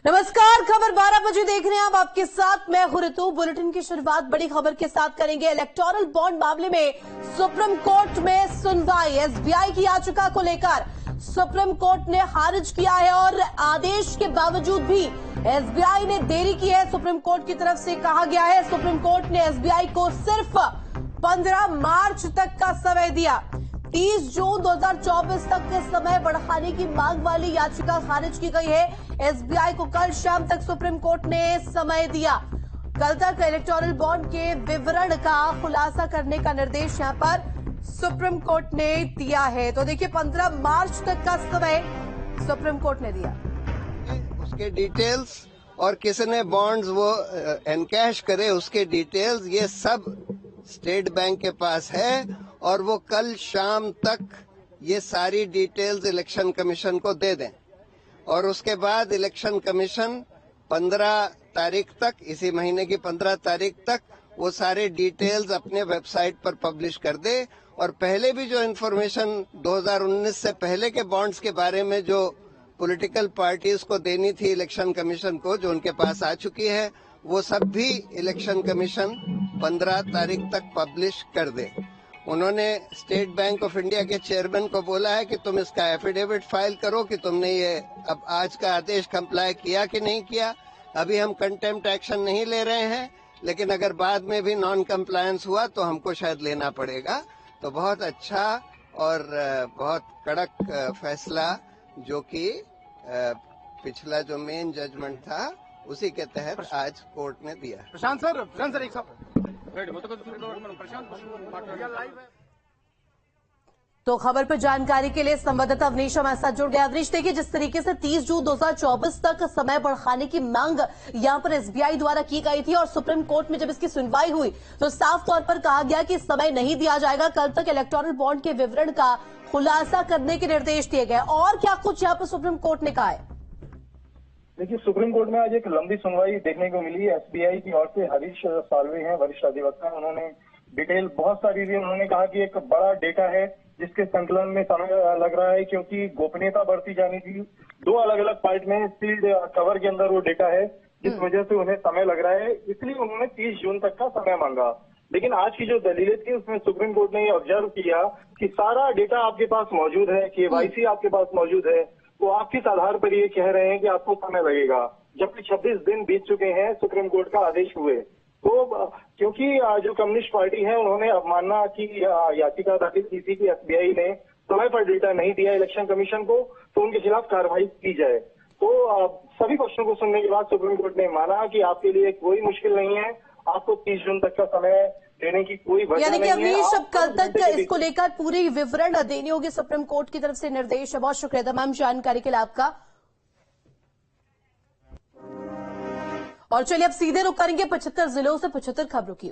नमस्कार, खबर 12 बजे देख रहे हैं आप। आपके साथ मैं हूं ऋतु। बुलेटिन की शुरुआत बड़ी खबर के साथ करेंगे। इलेक्टोरल बॉन्ड मामले में सुप्रीम कोर्ट में सुनवाई। एसबीआई की याचिका को लेकर सुप्रीम कोर्ट ने खारिज किया है और आदेश के बावजूद भी एसबीआई ने देरी की है। सुप्रीम कोर्ट की तरफ से कहा गया है, सुप्रीम कोर्ट ने एसबीआई को सिर्फ 15 मार्च तक का समय दिया। 30 जून 2024 तक के समय बढ़ाने की मांग वाली याचिका खारिज की गई है। एसबीआई को कल शाम तक सुप्रीम कोर्ट ने समय दिया। कल तक इलेक्टोरल बॉन्ड के विवरण का खुलासा करने का निर्देश यहां पर सुप्रीम कोर्ट ने दिया है। तो देखिए, 15 मार्च तक का समय सुप्रीम कोर्ट ने दिया। उसके डिटेल्स और किसने बॉन्ड्स वो एनकैश करे उसके डिटेल्स, ये सब स्टेट बैंक के पास है और वो कल शाम तक ये सारी डिटेल्स इलेक्शन कमीशन को दे दें और उसके बाद इलेक्शन कमीशन 15 तारीख तक, इसी महीने की 15 तारीख तक वो सारे डिटेल्स अपने वेबसाइट पर पब्लिश कर दे। और पहले भी जो इन्फॉर्मेशन 2019 से पहले के बॉन्ड्स के बारे में जो पॉलिटिकल पार्टीज को देनी थी इलेक्शन कमीशन को, जो उनके पास आ चुकी है, वो सब भी इलेक्शन कमीशन 15 तारीख तक पब्लिश कर दे। उन्होंने स्टेट बैंक ऑफ इंडिया के चेयरमैन को बोला है कि तुम इसका एफिडेविट फाइल करो कि तुमने ये अब आज का आदेश कंप्लाई किया कि नहीं किया। अभी हम कंटेम्प्ट एक्शन नहीं ले रहे हैं, लेकिन अगर बाद में भी नॉन कंप्लायंस हुआ तो हमको शायद लेना पड़ेगा। तो बहुत अच्छा और बहुत कड़क फैसला जो कि पिछला जो मेन जजमेंट था उसी के तहत आज कोर्ट ने दिया। प्रशांत सर एक तो खबर पर जानकारी के लिए संवाददाता अवनीश हमारे साथ जुड़ गया। अवनीश, देखिए, जिस तरीके से 30 जून 2024 तक समय बढ़ाने की मांग यहां पर एसबीआई द्वारा की गई थी और सुप्रीम कोर्ट में जब इसकी सुनवाई हुई तो साफ तौर पर कहा गया कि समय नहीं दिया जाएगा। कल तक इलेक्टोरल बॉन्ड के विवरण का खुलासा करने के निर्देश दिए गए। और क्या कुछ यहां पर सुप्रीम कोर्ट ने कहा है? देखिए, सुप्रीम कोर्ट में आज एक लंबी सुनवाई देखने को मिली। एसबीआई की ओर से हरीश साल्वे हैं, वरिष्ठ अधिवक्ता। उन्होंने डिटेल बहुत सारी दी। उन्होंने कहा कि एक बड़ा डेटा है जिसके संकलन में समय लग रहा है क्योंकि गोपनीयता बढ़ती जानी थी। 2 अलग अलग पार्ट में सील्ड कवर के अंदर वो डेटा है, जिस वजह से उन्हें समय लग रहा है। इसलिए उन्होंने 30 जून तक का समय मांगा। लेकिन आज की जो दलीलें थी उसमें सुप्रीम कोर्ट ने ये ऑब्जर्व किया कि सारा डेटा आपके पास मौजूद है, केवाईसी आपके पास मौजूद है, तो आप किस आधार पर ये कह रहे हैं कि आपको समय लगेगा, जबकि 26 दिन बीत चुके हैं सुप्रीम कोर्ट का आदेश हुए। तो क्योंकि जो कम्युनिस्ट पार्टी है उन्होंने अवमानना की याचिका दाखिल की थी कि एसबीआई ने समय पर डेटा नहीं दिया इलेक्शन कमीशन को, तो उनके खिलाफ कार्रवाई की जाए। तो सभी पक्षों को सुनने के बाद सुप्रीम कोर्ट ने माना कि आपके लिए कोई मुश्किल नहीं है, आपको 30 जून तक का समय देने की कोई वजह नहीं है। यानी कि अवनीश, अब कल तक इसको लेकर पूरी विवरण देनी होगी। सुप्रीम कोर्ट की तरफ से निर्देश है। बहुत शुक्रिया तमाम जानकारी के लिए आपका। और चलिए अब सीधे रुक करेंगे 75 जिलों से 75 खबरों की।